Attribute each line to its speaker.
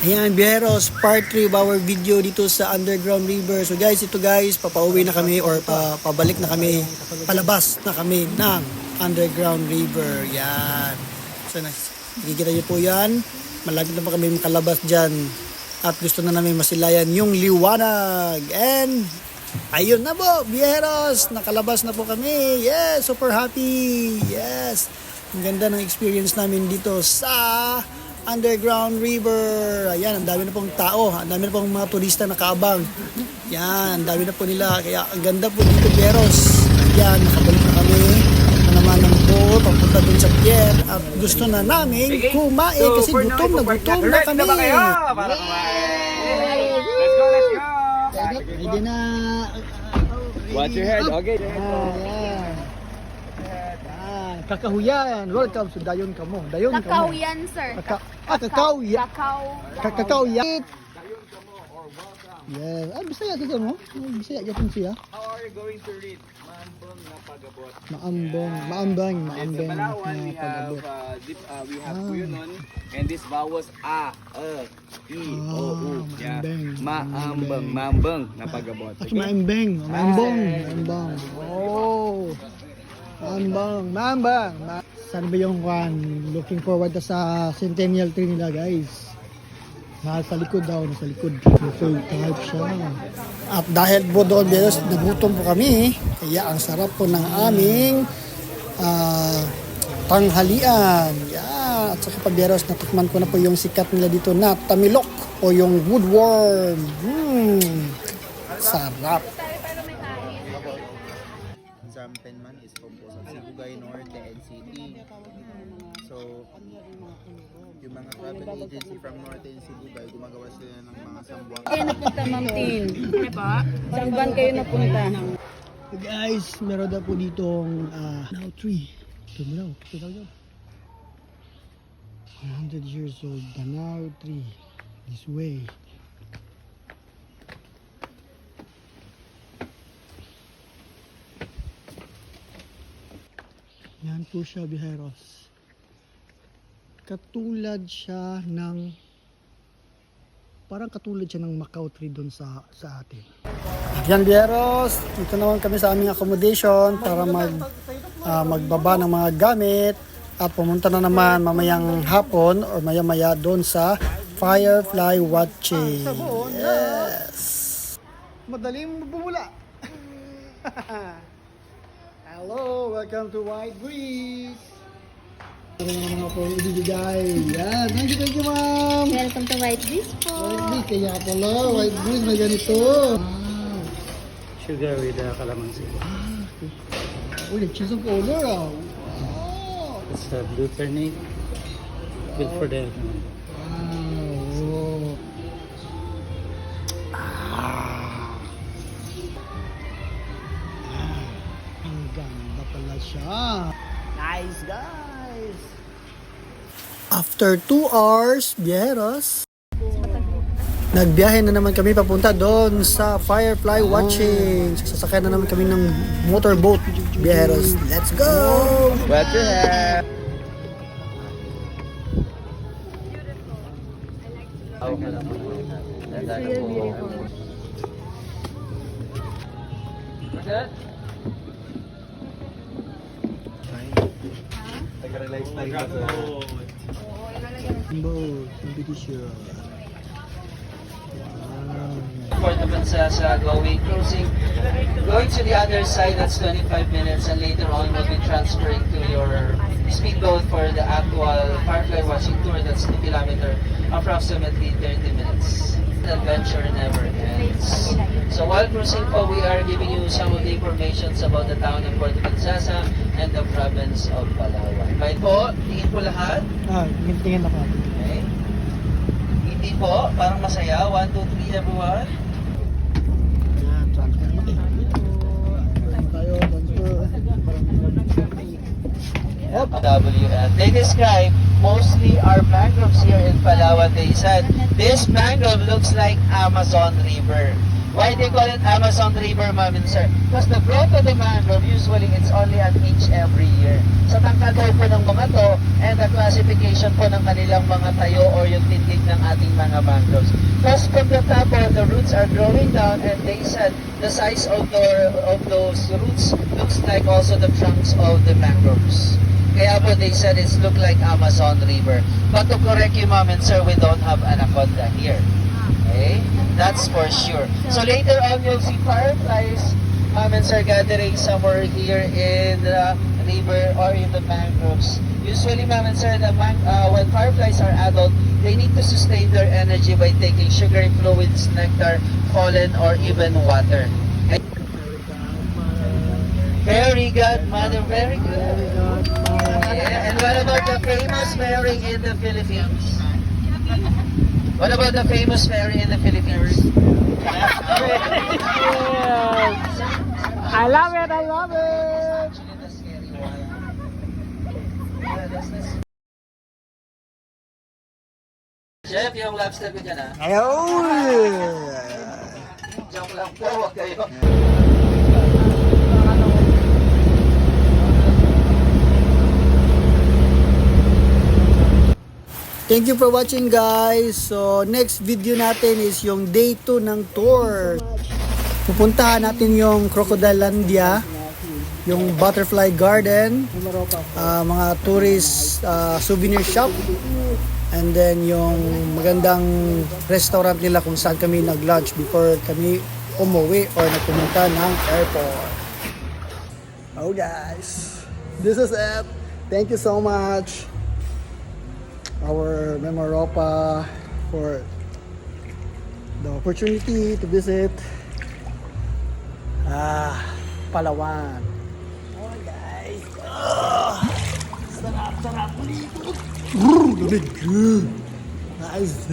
Speaker 1: Ayan, Biyeros, part 3 of our video dito sa Underground River. So guys, ito guys, papauwi na kami or pabalik na kami, palabas na kami ng Underground River. Yan. So nakikita niyo po yan. Malapit na pa kami makalabas dyan. At gusto na namin masilayan yung liwanag. And ayun na po, Biyeros, nakalabas na po kami. Yes, super happy. Yes. Ang ganda ng experience namin dito sa Underground River. Ayan, ang dami na pong tao. Ang dami na pong mga turista nakaabang. Yan, ang dami na po nila. Kaya ang ganda po dito, Biyeros. Ayan, nakabalik na kami na naman ng boat papunta dun sa pier. At gusto na namin kumain kasi gutom na kami.
Speaker 2: Para kumain. Let's go, let's go.
Speaker 1: Pwede na.
Speaker 2: Watch your head, okay?
Speaker 1: Ayan. Kakahuyan. Welcome sa Dayon Kamo. Dayon Kamo.
Speaker 3: Kakahuyan, sir.
Speaker 1: Kakahuyan.
Speaker 3: Kakao.
Speaker 1: Kakahuyan. Yes. Bisaya dito mo? Bisaya dito siya.
Speaker 2: How are you going to read? Maambong na pagabot.
Speaker 1: Maambang
Speaker 2: It's a Palawan,
Speaker 1: na pagabot.
Speaker 2: we have Puyonon, and this vowels A, E, O, U. Yeah. Maambang na pagabot.
Speaker 1: At maambang. Oh. Maambang. Saan ba yung kwan? Looking forward na sa centennial tree nila, guys. Nasa likod daw, nasa likod. So, type siya. At dahil po doon, Biyeros, nagutom po kami. Kaya ang sarap po ng aming tanghalian. Yeah. At saka pa, Biyeros, natikman ko na po yung sikat nila dito na tamilok o yung woodworm. Sarap.
Speaker 4: Penman is composed of Sibugay Norte and City. So, yung mga travel agency from Norte and Sibugay, gumagawa sila ng mga sambuang.
Speaker 5: Kayo napunta, Ma'am Tin? Saan ban kayo napunta?
Speaker 1: Guys, meron na po ditong now tree. Ito mo daw yun. 100 years old, Danao tree. This way. Yan po siya, Biyeros. Katulad siya ng Macau tree doon sa atin. Yan, Biyeros. Dito naman kami sa aming accommodation para magbaba ng mga gamit at pumunta na naman mamayang hapon or maya-maya doon sa firefly watching. Yes. Madaling magbubula. Hello, welcome to White Breeze. Ano naman ako ibibigay? Yan, thank you ma'am.
Speaker 3: Welcome to White Beach po.
Speaker 1: White Breeze, kaya pala, White Breeze may ganito.
Speaker 6: Sugar with calamansi.
Speaker 1: Uy, cheese of color Wow.
Speaker 6: It's a blue turnip. Good for them.
Speaker 1: Wow. Ang ganda pala siya. Nice, guys. After 2 hours, Biyeros, nagbiyahe na naman kami papunta doon sa firefly watching. Sasakyan na naman kami ng motorboat, Biyeros. Let's go!
Speaker 2: Watch your head.
Speaker 1: Boat, competition.
Speaker 7: Port of Princesa going to the other side, that's 25 minutes, and later on we'll be transferring to your speedboat for the actual firefly watching tour. That's 2 kilometers, approximately 30 minutes. The adventure never ends. So while cruising po, we are giving you some of the informations about the town of Puerto Princesa and the province of Palawan. Right po, tingin po lahat.
Speaker 1: Tingin ako.
Speaker 7: Okay. Hindi po, parang masaya. 1, 2, 3, everyone.
Speaker 1: Yan, transfer mo. Tayo, transfer.
Speaker 7: WF. They describe mostly our mangroves here in Palawan. They said this mangrove looks like Amazon River. Why they call it Amazon River, ma'am and sir? Because the growth of the mangrove, usually it's only an inch every year. Sa tangkad daw po ng mga to, and the classification po ng kanilang mga tayo or yung tindig ng ating mga mangroves. Because from the top, the roots are growing down, and they said the size of those roots looks like also the trunks of the mangroves. Kaya po they said it's look like Amazon River. But to correct you, ma'am and sir, we don't have anaconda here. Okay? That's for sure. So later on, you'll see fireflies, ma'am and sir, gathering somewhere here in the river or in the mangroves. Usually, ma'am and sir, when fireflies are adult, they need to sustain their energy by taking sugary fluids, nectar, pollen, or even water. Very good, mother. Very good. Yeah. And what about the famous fairy in the Philippines? What about the famous fairy in the Philippines?
Speaker 1: I love it, I love it!
Speaker 7: Actually, the scary one. Yeah, that's this. Chef, yung lobster ko dyan ah.
Speaker 1: Ayun!
Speaker 7: Joke lang po, huwag kayo.
Speaker 1: Thank you for watching, guys. So, next video natin is yung day 2 ng tour. Pupuntahan natin yung Crocodilandia, yung Butterfly Garden, mga tourist souvenir shop, and then yung magandang restaurant nila kung saan kami nag-lunch before kami umuwi or nagpumunta ng airport. Oh guys, this is it. Thank you so much, our Memaropa, for the opportunity to visit Palawan. Oh guys, sarap dito. Lamig. Nice.